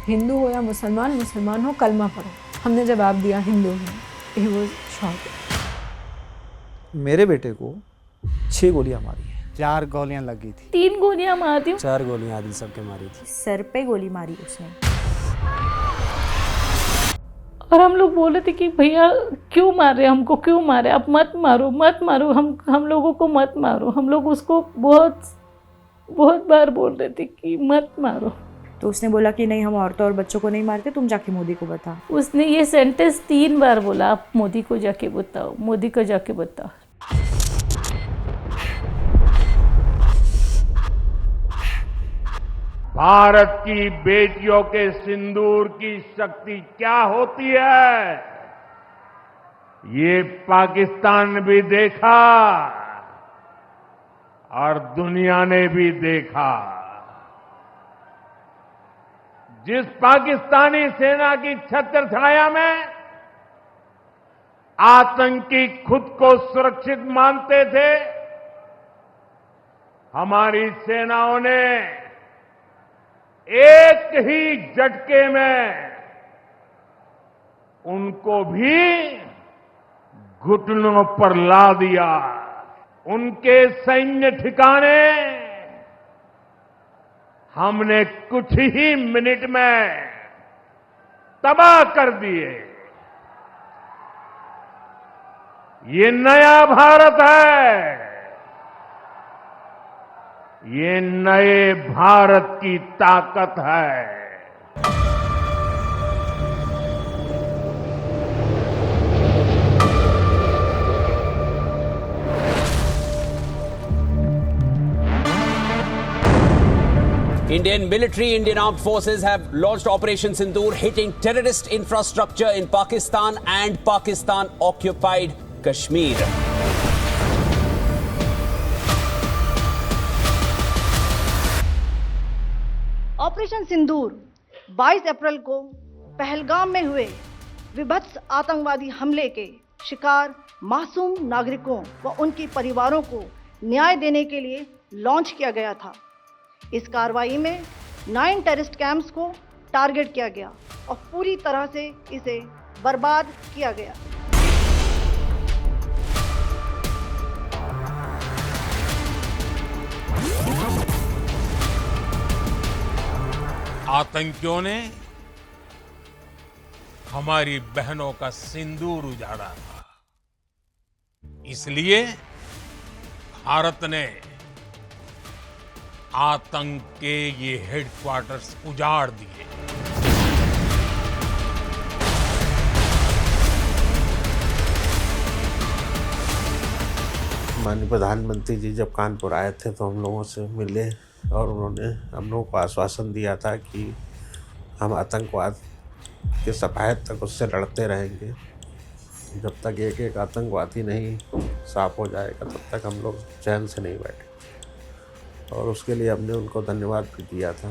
हिंदू हो या मुसलमान, मुसलमान हो कलमा पढ़ो। हमने जवाब दिया हिंदू हूँ। He was shocked. मेरे बेटे को 6 गोलियां मारी है। 4 गोलियां लगी थी। 3 गोलियां मारी हूँ। 4 गोलियां आदिल सबके मारी थी। सर पे गोली मारी उसने। और हम लोग बोले थे कि भैया क्यों मार रहे, हमको क्यों मारे, आप मत मारो मत मारो, हम लोगों को मत मारो। हम लोग उसको बहुत बार बोल रहे थे कि मत मारो। तो उसने बोला कि नहीं, हम औरतों और बच्चों को नहीं मारते, तुम जाके मोदी को बता। उसने ये सेंटेंस 3 बार बोला, आप मोदी को जाके बताओ, मोदी को जाके बताओ। भारत की बेटियों के सिंदूर की शक्ति क्या होती है, ये पाकिस्तान ने भी देखा और दुनिया ने भी देखा। जिस पाकिस्तानी सेना की छत्र छाया में आतंकी खुद को सुरक्षित मानते थे, हमारी सेनाओं ने एक ही झटके में उनको भी घुटनों पर ला दिया। उनके सैन्य ठिकाने हमने कुछ ही मिनट में तबाह कर दिए। ये नया भारत है, ये नए भारत की ताकत है। Indian military, Indian armed forces have launched Operation Sindoor, hitting terrorist infrastructure in Pakistan and Pakistan-occupied Kashmir. Operation Sindoor 22 अप्रैल को पहलगाम में हुए विभत्स आतंकवादी हमले के शिकार मासूम नागरिकों व उनके परिवारों को न्याय देने के लिए लॉन्च किया गया था। इस कार्रवाई में 9 टेररिस्ट कैंप्स को टारगेट किया गया और पूरी तरह से इसे बर्बाद किया गया। आतंकियों ने हमारी बहनों का सिंदूर उजाड़ा था, इसलिए भारत ने आतंक के ये हेडक्वार्टर्स उजाड़ दिए। माननीय प्रधानमंत्री जी जब कानपुर आए थे तो हम लोगों से मिले और उन्होंने हम लोगों को आश्वासन दिया था कि हम आतंकवाद के सफायत तक उससे लड़ते रहेंगे। जब तक एक एक आतंकवादी नहीं साफ हो जाएगा तब तक हम लोग चैन से नहीं बैठे। और उसके लिए हमने उनको धन्यवाद भी दिया था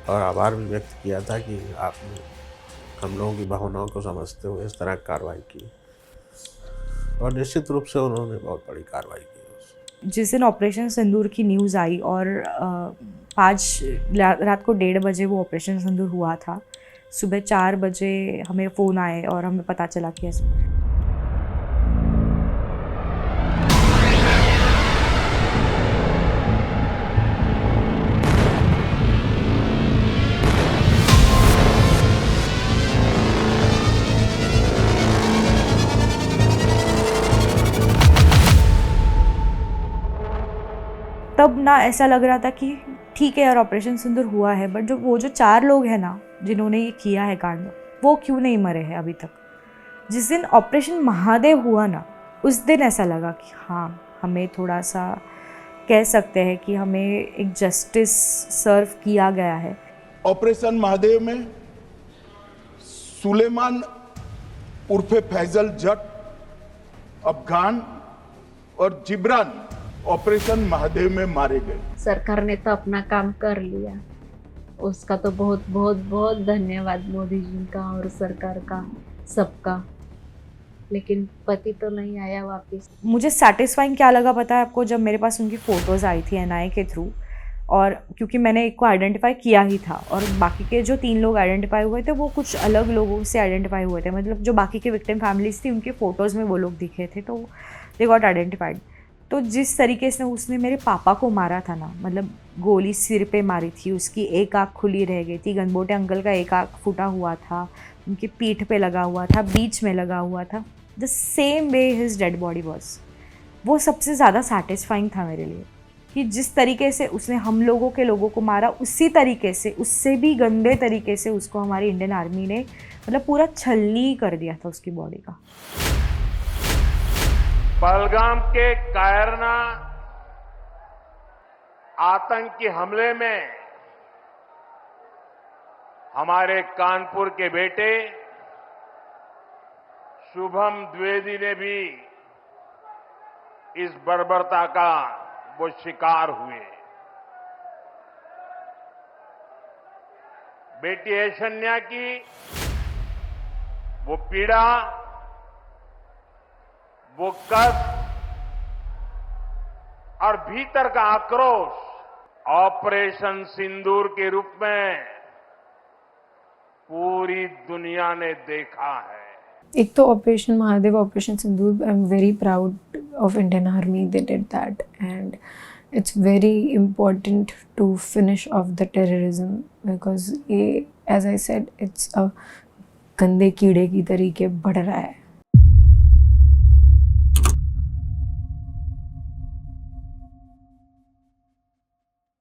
और आभार भी व्यक्त किया था कि आपने हम लोगों की भावनाओं को समझते हुए इस तरह कार्रवाई की। और निश्चित रूप से उन्होंने बहुत बड़ी कार्रवाई की। जिस दिन ऑपरेशन सिंदूर की न्यूज़ आई और 5 रात को 1:30 बजे वो ऑपरेशन सिंदूर हुआ था, सुबह 4 बजे हमें फ़ोन आए और हमें पता चला कि ऐसे तब ना ऐसा लग रहा था कि ठीक है यार ऑपरेशन सिंदूर हुआ है, बट जो 4 लोग हैं ना जिन्होंने ये किया है कांड, वो क्यों नहीं मरे हैं अभी तक। जिस दिन ऑपरेशन महादेव हुआ ना, उस दिन ऐसा लगा कि हाँ, हमें थोड़ा सा कह सकते हैं कि हमें एक जस्टिस सर्व किया गया है। ऑपरेशन महादेव में सुलेमान उर्फे फैजल जट, अफगान और जिब्रान ऑपरेशन महादेव में मारे गए। सरकार ने तो अपना काम कर लिया, उसका तो बहुत बहुत बहुत धन्यवाद मोदी जी का और सरकार का, सबका। लेकिन पति तो नहीं आया वापस। मुझे सेटिस्फाइंग क्या लगा पता है आपको, जब मेरे पास उनकी फ़ोटोज़ आई थी एनआईए के थ्रू, और क्योंकि मैंने एक को आइडेंटिफाई किया ही था और बाकी के जो 3 लोग आइडेंटिफाई हुए थे वो कुछ अलग लोगों से आइडेंटिफाई हुए थे, मतलब जो बाकी के विक्टिम फैमिलीज थी उनके फ़ोटोज़ में वो लोग दिखे थे, तो दे गॉट आइडेंटिफाइड। तो जिस तरीके से उसने मेरे पापा को मारा था ना, मतलब गोली सिर पे मारी थी, उसकी एक आँख खुली रह गई थी, गनबोटे अंकल का एक आँख फूटा हुआ था, उनकी पीठ पे लगा हुआ था, बीच में लगा हुआ था, the same way his dead body was. वो सबसे ज़्यादा सेटिस्फाइंग था मेरे लिए कि जिस तरीके से उसने हम लोगों के लोगों को मारा, उसी तरीके से, उससे भी गंदे तरीके से उसको हमारी इंडियन आर्मी ने मतलब पूरा छलनी कर दिया था उसकी बॉडी का। पहलगाम के कायरना आतंकी हमले में हमारे कानपुर के बेटे शुभम द्विवेदी ने भी इस बर्बरता का वो शिकार हुए। बेटी ऐशन्या की वो पीड़ा, वो कष्ट और भीतर का आक्रोश ऑपरेशन सिंदूर के रूप में पूरी दुनिया ने देखा है। एक तो operation Mahadev, operation Sindoor, I am very proud of Indian Army, they did that, and it's very important to finish off the terrorism because as I said, it's a गंदे कीड़े की तरीके बढ़ रहा है